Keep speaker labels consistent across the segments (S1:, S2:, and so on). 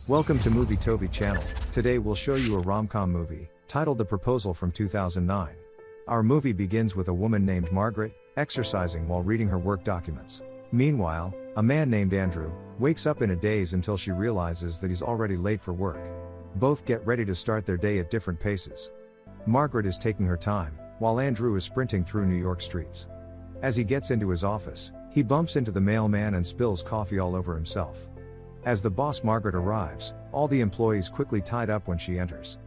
S1: Welcome to Movie Tovi channel. Today we'll show you a rom-com movie, titled The Proposal from 2009. Our movie begins with a woman named Margaret, exercising while reading her work documents. Meanwhile, a man named Andrew, wakes up in a daze until she realizes that he's already late for work. Both get ready to start their day at different paces. Margaret is taking her time, while Andrew is sprinting through New York streets. As he gets into his office, he bumps into the mailman and spills coffee all over himself. As the boss Margaret arrives, all the employees quickly tied up when she enters.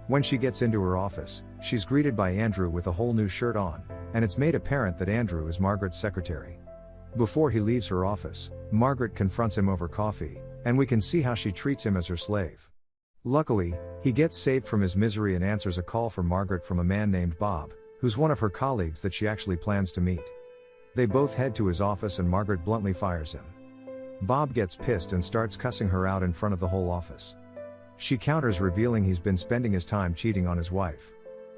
S1: When she gets into her office, she's greeted by Andrew with a whole new shirt on, and it's made apparent that Andrew is Margaret's secretary. Before he leaves her office, Margaret confronts him over coffee, and we can see how she treats him as her slave. Luckily, he gets saved from his misery and answers a call from Margaret from a man named Bob, who's one of her colleagues that she actually plans to meet. They both head to his office and Margaret bluntly fires him. Bob gets pissed and starts cussing her out in front of the whole office. She counters, revealing he's been spending his time cheating on his wife.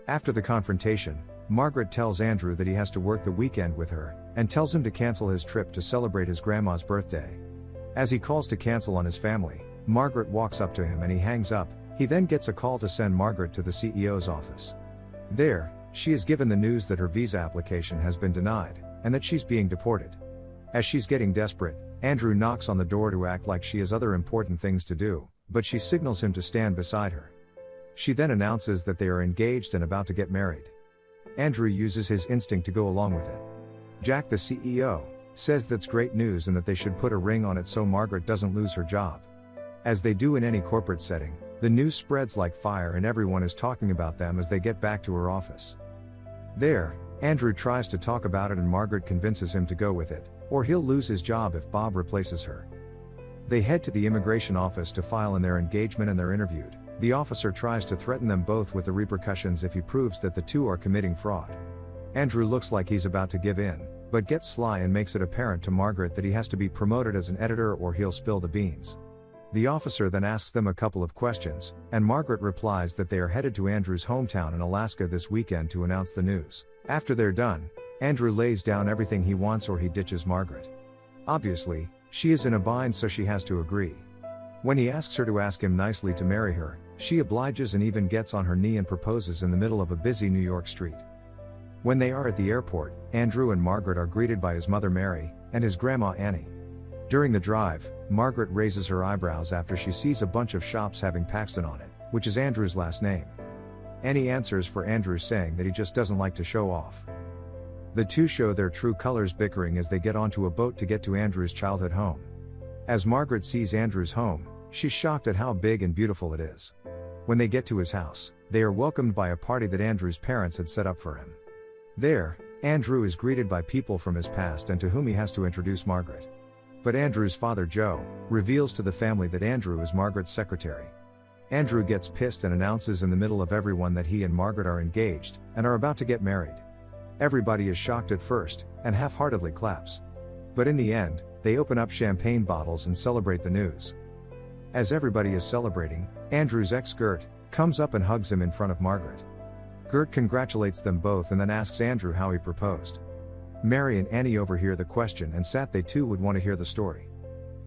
S1: After the confrontation, Margaret tells Andrew that he has to work the weekend with her, and tells him to cancel his trip to celebrate his grandma's birthday. As he calls to cancel on his family, Margaret walks up to him and he hangs up. He then gets a call to send Margaret to the CEO's office. There, she is given the news that her visa application has been denied, and that she's being deported. As she's getting desperate, Andrew knocks on the door to act like she has other important things to do, but she signals him to stand beside her. She then announces that they are engaged and about to get married. Andrew uses his instinct to go along with it. Jack, the CEO, says that's great news and that they should put a ring on it so Margaret doesn't lose her job. As they do in any corporate setting, the news spreads like fire and everyone is talking about them as they get back to her office. There, Andrew tries to talk about it and Margaret convinces him to go with it, or he'll lose his job if Bob replaces her. They head to the immigration office to file in their engagement and they're interviewed. The officer tries to threaten them both with the repercussions if he proves that the two are committing fraud. Andrew looks like he's about to give in, but gets sly and makes it apparent to Margaret that he has to be promoted as an editor or he'll spill the beans. The officer then asks them a couple of questions, and Margaret replies that they are headed to Andrew's hometown in Alaska this weekend to announce the news. After they're done, Andrew lays down everything he wants or he ditches Margaret. Obviously, she is in a bind so she has to agree. When he asks her to ask him nicely to marry her, she obliges and even gets on her knee and proposes in the middle of a busy New York street. When they are at the airport, Andrew and Margaret are greeted by his mother Mary, and his grandma Annie. During the drive, Margaret raises her eyebrows after she sees a bunch of shops having Paxton on it, which is Andrew's last name. Annie answers for Andrew saying that he just doesn't like to show off. The two show their true colors bickering as they get onto a boat to get to Andrew's childhood home. As Margaret sees Andrew's home, she's shocked at how big and beautiful it is. When they get to his house, they are welcomed by a party that Andrew's parents had set up for him. There, Andrew is greeted by people from his past and to whom he has to introduce Margaret. But Andrew's father Joe reveals to the family that Andrew is Margaret's secretary. Andrew gets pissed and announces in the middle of everyone that he and Margaret are engaged, and are about to get married. Everybody is shocked at first, and half-heartedly claps. But in the end, they open up champagne bottles and celebrate the news. As everybody is celebrating, Andrew's ex Gert comes up and hugs him in front of Margaret. Gert congratulates them both and then asks Andrew how he proposed. Mary and Annie overhear the question and they too would want to hear the story.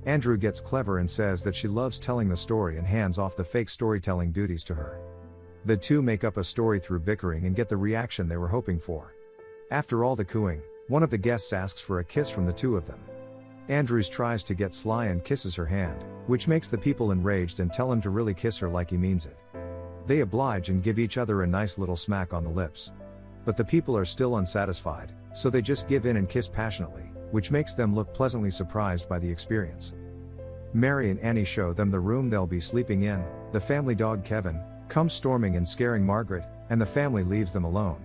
S1: Andrew gets clever and says that she loves telling the story and hands off the fake storytelling duties to her. The two make up a story through bickering and get the reaction they were hoping for. After all the cooing, one of the guests asks for a kiss from the two of them. Andrews tries to get sly and kisses her hand, which makes the people enraged and tell him to really kiss her like he means it. They oblige and give each other a nice little smack on the lips. But the people are still unsatisfied, so they just give in and kiss passionately, which makes them look pleasantly surprised by the experience. Mary and Annie show them the room they'll be sleeping in. The family dog Kevin comes storming and scaring Margaret, and the family leaves them alone.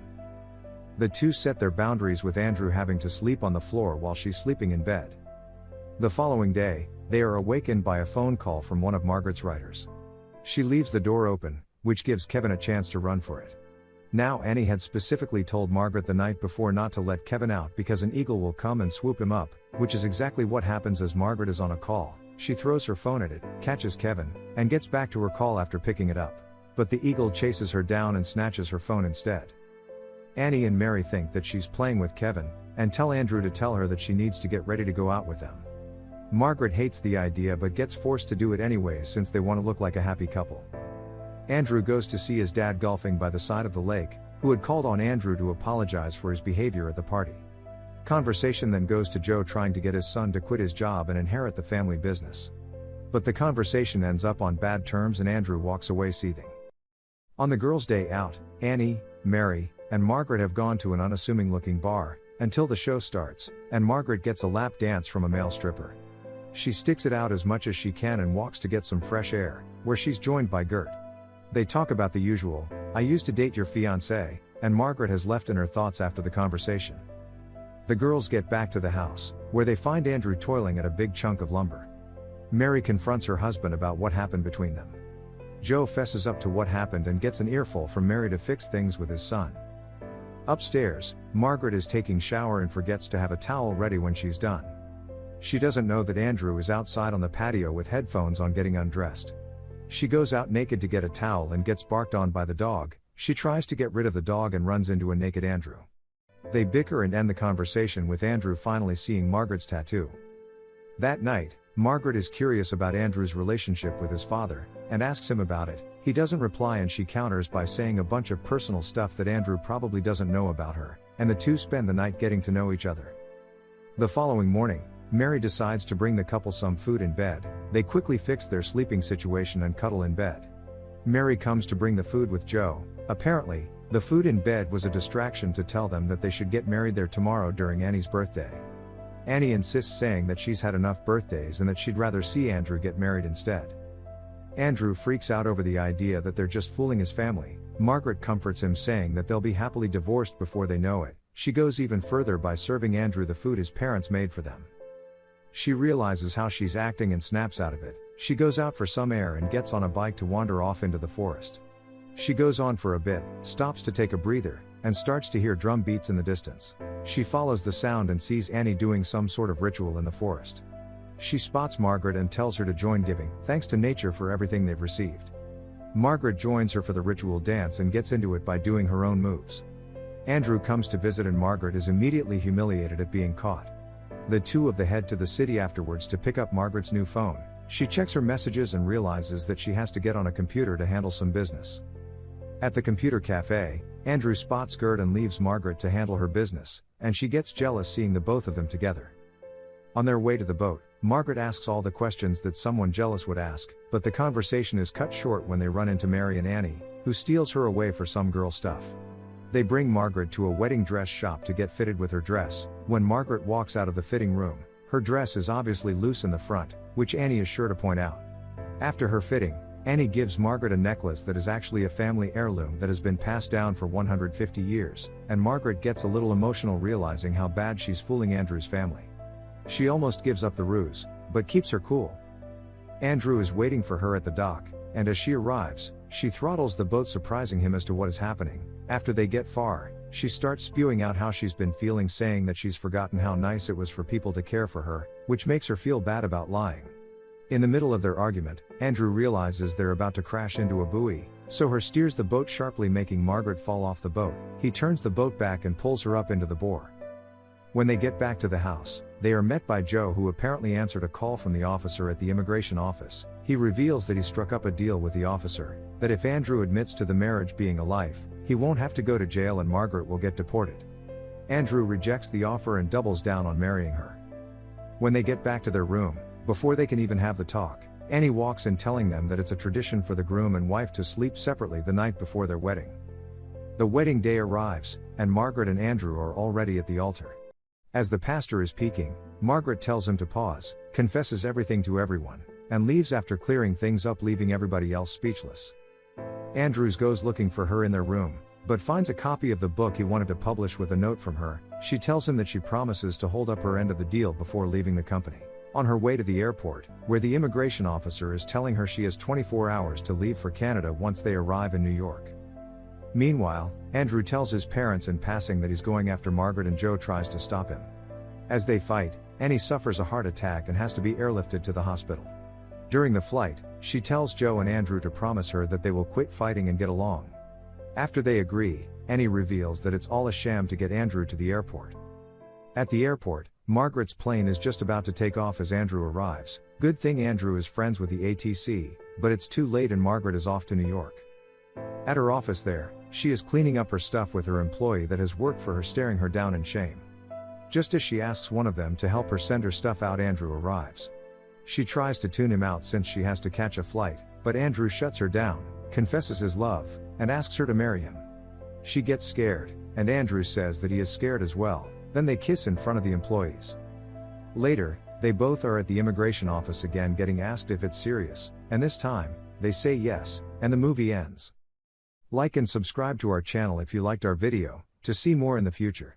S1: The two set their boundaries with Andrew having to sleep on the floor while she's sleeping in bed. The following day, they are awakened by a phone call from one of Margaret's writers. She leaves the door open, which gives Kevin a chance to run for it. Now Annie had specifically told Margaret the night before not to let Kevin out because an eagle will come and swoop him up, which is exactly what happens as Margaret is on a call. She throws her phone at it, catches Kevin, and gets back to her call after picking it up. But the eagle chases her down and snatches her phone instead. Annie and Mary think that she's playing with Kevin, and tell Andrew to tell her that she needs to get ready to go out with them. Margaret hates the idea but gets forced to do it anyways since they want to look like a happy couple. Andrew goes to see his dad golfing by the side of the lake, who had called on Andrew to apologize for his behavior at the party. Conversation then goes to Joe trying to get his son to quit his job and inherit the family business. But the conversation ends up on bad terms and Andrew walks away seething. On the girls' day out, Annie, Mary, and Margaret have gone to an unassuming looking bar, until the show starts, and Margaret gets a lap dance from a male stripper. She sticks it out as much as she can and walks to get some fresh air, where she's joined by Gert. They talk about the usual, "I used to date your fiancé," and Margaret has left in her thoughts after the conversation. The girls get back to the house, where they find Andrew toiling at a big chunk of lumber. Mary confronts her husband about what happened between them. Joe fesses up to what happened and gets an earful from Mary to fix things with his son. Upstairs, Margaret is taking shower and forgets to have a towel ready when she's done. She doesn't know that Andrew is outside on the patio with headphones on getting undressed. She goes out naked to get a towel and gets barked on by the dog. She tries to get rid of the dog and runs into a naked Andrew. They bicker and end the conversation with Andrew finally seeing Margaret's tattoo. That night, Margaret is curious about Andrew's relationship with his father, and asks him about it. He doesn't reply and she counters by saying a bunch of personal stuff that Andrew probably doesn't know about her, and the two spend the night getting to know each other. The following morning, Mary decides to bring the couple some food in bed. They quickly fix their sleeping situation and cuddle in bed. Mary comes to bring the food with Joe. Apparently, the food in bed was a distraction to tell them that they should get married there tomorrow during Annie's birthday. Annie insists, saying that she's had enough birthdays and that she'd rather see Andrew get married instead. Andrew freaks out over the idea that they're just fooling his family. Margaret comforts him, saying that they'll be happily divorced before they know it. She goes even further by serving Andrew the food his parents made for them. She realizes how she's acting and snaps out of it. She goes out for some air and gets on a bike to wander off into the forest. She goes on for a bit, stops to take a breather, and starts to hear drum beats in the distance. She follows the sound and sees Annie doing some sort of ritual in the forest. She spots Margaret and tells her to join, giving thanks to nature for everything they've received. Margaret joins her for the ritual dance and gets into it by doing her own moves. Andrew comes to visit and Margaret is immediately humiliated at being caught. The two of them head to the city afterwards to pick up Margaret's new phone. She checks her messages and realizes that she has to get on a computer to handle some business. At the computer cafe, Andrew spots Gert and leaves Margaret to handle her business, and she gets jealous seeing the both of them together. On their way to the boat, Margaret asks all the questions that someone jealous would ask, but the conversation is cut short when they run into Mary and Annie, who steals her away for some girl stuff. They bring Margaret to a wedding dress shop to get fitted with her dress. When Margaret walks out of the fitting room, her dress is obviously loose in the front, which Annie is sure to point out. After her fitting, Annie gives Margaret a necklace that is actually a family heirloom that has been passed down for 150 years, and Margaret gets a little emotional realizing how bad she's fooling Andrew's family. She almost gives up the ruse, but keeps her cool. Andrew is waiting for her at the dock, and as she arrives, she throttles the boat, surprising him as to what is happening. After they get far, she starts spewing out how she's been feeling, saying that she's forgotten how nice it was for people to care for her, which makes her feel bad about lying. In the middle of their argument, Andrew realizes they're about to crash into a buoy, so he steers the boat sharply, making Margaret fall off the boat. He turns the boat back and pulls her up into the bore. When they get back to the house, they are met by Joe, who apparently answered a call from the officer at the immigration office. He reveals that he struck up a deal with the officer, that if Andrew admits to the marriage being a life, he won't have to go to jail and Margaret will get deported. Andrew rejects the offer and doubles down on marrying her. When they get back to their room, before they can even have the talk, Annie walks in telling them that it's a tradition for the groom and wife to sleep separately the night before their wedding. The wedding day arrives, and Margaret and Andrew are already at the altar. As the pastor is peeking, Margaret tells him to pause, confesses everything to everyone, and leaves after clearing things up, leaving everybody else speechless. Andrews goes looking for her in their room, but finds a copy of the book he wanted to publish with a note from her. She tells him that she promises to hold up her end of the deal before leaving the company. On her way to the airport, where the immigration officer is telling her she has 24 hours to leave for Canada once they arrive in New York. Meanwhile, Andrew tells his parents in passing that he's going after Margaret, and Joe tries to stop him. As they fight, Annie suffers a heart attack and has to be airlifted to the hospital. During the flight, she tells Joe and Andrew to promise her that they will quit fighting and get along. After they agree, Annie reveals that it's all a sham to get Andrew to the airport. At the airport, Margaret's plane is just about to take off as Andrew arrives. Good thing Andrew is friends with the ATC, but it's too late and Margaret is off to New York. At her office there, she is cleaning up her stuff with her employee that has worked for her staring her down in shame. Just as she asks one of them to help her send her stuff out, Andrew arrives. She tries to tune him out since she has to catch a flight, but Andrew shuts her down, confesses his love, and asks her to marry him. She gets scared, and Andrew says that he is scared as well. Then they kiss in front of the employees. Later, they both are at the immigration office again getting asked if it's serious, and this time, they say yes, and the movie ends. Like and subscribe to our channel if you liked our video, to see more in the future.